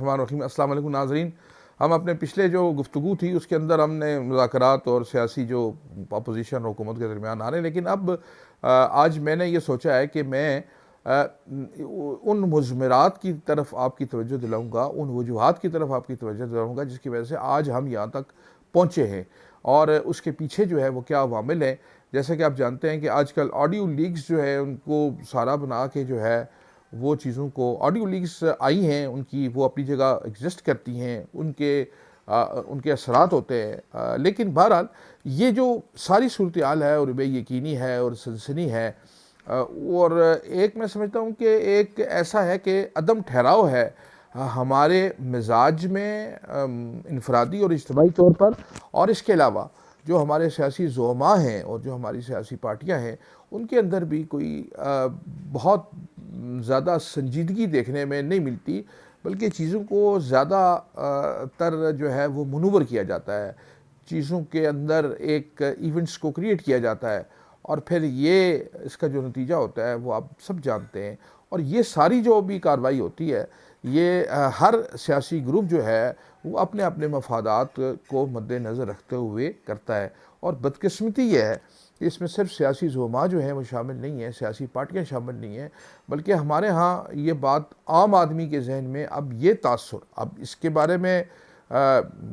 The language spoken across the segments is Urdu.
الرحمن الرحیم۔ السلام علیکم ناظرین۔ ہم اپنے پچھلے جو گفتگو تھی اس کے اندر ہم نے مذاکرات اور سیاسی جو اپوزیشن حکومت کے درمیان آ رہے ہیں، لیکن اب آج میں نے یہ سوچا ہے کہ میں ان مضمرات کی طرف آپ کی توجہ دلاؤں گا، ان وجوہات کی طرف آپ کی توجہ دلاؤں گا جس کی وجہ سے آج ہم یہاں تک پہنچے ہیں، اور اس کے پیچھے جو ہے وہ کیا عوامل ہیں۔ جیسے کہ آپ جانتے ہیں کہ آج کل آڈیو لیکس جو ہے ان کو سارا بنا کے جو ہے وہ چیزوں کو، آڈیو لیکس آئی ہیں ان کی، وہ اپنی جگہ ایگزسٹ کرتی ہیں، ان کے اثرات ہوتے ہیں، لیکن بہرحال یہ جو ساری صورتحال ہے اور بے یقینی ہے اور سنسنی ہے، اور ایک میں سمجھتا ہوں کہ ایک ایسا ہے کہ عدم ٹھہراؤ ہے ہمارے مزاج میں انفرادی اور اجتماعی طور پر، اور اس کے علاوہ جو ہمارے سیاسی زعماء ہیں اور جو ہماری سیاسی پارٹیاں ہیں ان کے اندر بھی کوئی بہت زیادہ سنجیدگی دیکھنے میں نہیں ملتی، بلکہ چیزوں کو زیادہ تر جو ہے وہ منور کیا جاتا ہے، چیزوں کے اندر ایک ایونٹس کو کریٹ کیا جاتا ہے، اور پھر یہ اس کا جو نتیجہ ہوتا ہے وہ آپ سب جانتے ہیں۔ اور یہ ساری جو بھی کارروائی ہوتی ہے، یہ ہر سیاسی گروپ جو ہے وہ اپنے اپنے مفادات کو مد نظر رکھتے ہوئے کرتا ہے، اور بدقسمتی یہ ہے کہ اس میں صرف سیاسی زعماء جو ہیں وہ شامل نہیں ہیں، سیاسی پارٹیاں شامل نہیں ہیں، بلکہ ہمارے ہاں یہ بات عام آدمی کے ذہن میں اب یہ تاثر، اب اس کے بارے میں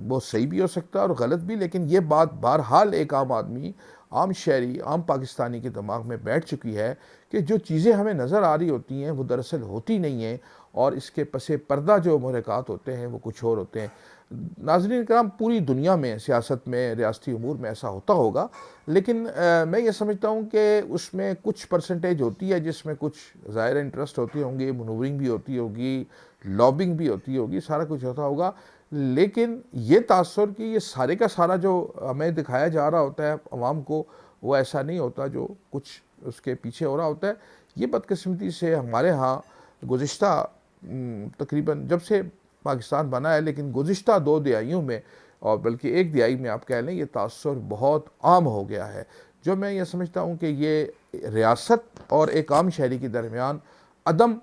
وہ صحیح بھی ہو سکتا ہے اور غلط بھی، لیکن یہ بات بہرحال ایک عام آدمی، عام شہری، عام پاکستانی کے دماغ میں بیٹھ چکی ہے کہ جو چیزیں ہمیں نظر آ رہی ہوتی ہیں وہ دراصل ہوتی نہیں ہیں، اور اس کے پس پردہ جو محرکات ہوتے ہیں وہ کچھ اور ہوتے ہیں۔ ناظرین کرام، پوری دنیا میں سیاست میں، ریاستی امور میں ایسا ہوتا ہوگا، لیکن میں یہ سمجھتا ہوں کہ اس میں کچھ پرسنٹیج ہوتی ہے جس میں کچھ ظاہر انٹرسٹ ہوتی ہوں گے، منورنگ بھی ہوتی ہوگی، لابنگ بھی ہوتی ہوگی، سارا کچھ ہوتا ہوگا، لیکن یہ تاثر کہ یہ سارے کا سارا جو ہمیں دکھایا جا رہا ہوتا ہے عوام کو، وہ ایسا نہیں ہوتا جو کچھ اس کے پیچھے ہو رہا ہوتا ہے۔ یہ بدقسمتی سے ہمارے ہاں گزشتہ تقریباً جب سے پاکستان بنا ہے، لیکن گزشتہ 2 دہائیوں میں، اور بلکہ 1 دہائی میں آپ کہہ لیں، یہ تاثر بہت عام ہو گیا ہے، جو میں یہ سمجھتا ہوں کہ یہ ریاست اور ایک عام شہری کے درمیان عدم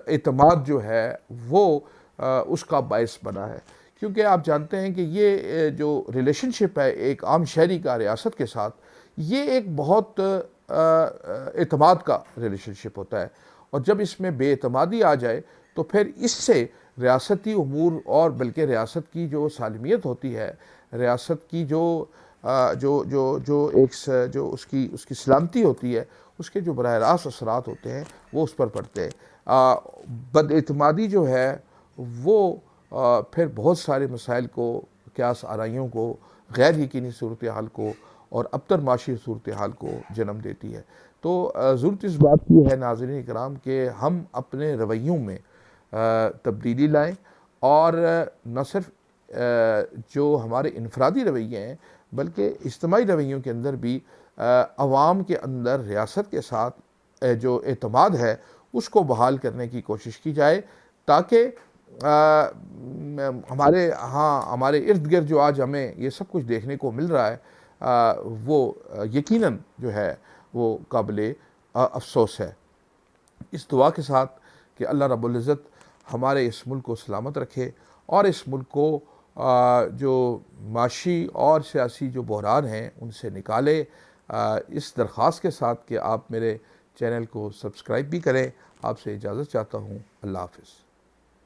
اعتماد جو ہے وہ اس کا باعث بنا ہے، کیونکہ آپ جانتے ہیں کہ یہ جو ریلیشن شپ ہے ایک عام شہری کا ریاست کے ساتھ، یہ ایک بہت اعتماد کا ریلیشن شپ ہوتا ہے، اور جب اس میں بے اعتمادی آ جائے تو پھر اس سے ریاستی امور اور بلکہ ریاست کی جو سالمیت ہوتی ہے، ریاست کی جو اس کی سلامتی ہوتی ہے، اس کے جو براہ راست اثرات ہوتے ہیں وہ اس پر پڑتے ہیں۔ بد اعتمادی جو ہے وہ پھر بہت سارے مسائل کو، قیاس آرائیوں کو، غیر یقینی صورتحال کو اور ابتر معاشی صورتحال کو جنم دیتی ہے۔ تو ضرورت اس بات کی ہے ناظرین کرام کہ ہم اپنے رویوں میں تبدیلی لائیں، اور نہ صرف جو ہمارے انفرادی رویے ہیں بلکہ اجتماعی رویوں کے اندر بھی عوام کے اندر ریاست کے ساتھ جو اعتماد ہے اس کو بحال کرنے کی کوشش کی جائے، تاکہ ہمارے ارد گرد جو آج ہمیں یہ سب کچھ دیکھنے کو مل رہا ہے وہ یقیناً جو ہے وہ قابل افسوس ہے۔ اس دعا کے ساتھ کہ اللہ رب العزت ہمارے اس ملک کو سلامت رکھے، اور اس ملک کو جو معاشی اور سیاسی جو بحران ہیں ان سے نکالے، اس درخواست کے ساتھ کہ آپ میرے چینل کو سبسکرائب بھی کریں، آپ سے اجازت چاہتا ہوں۔ اللہ حافظ۔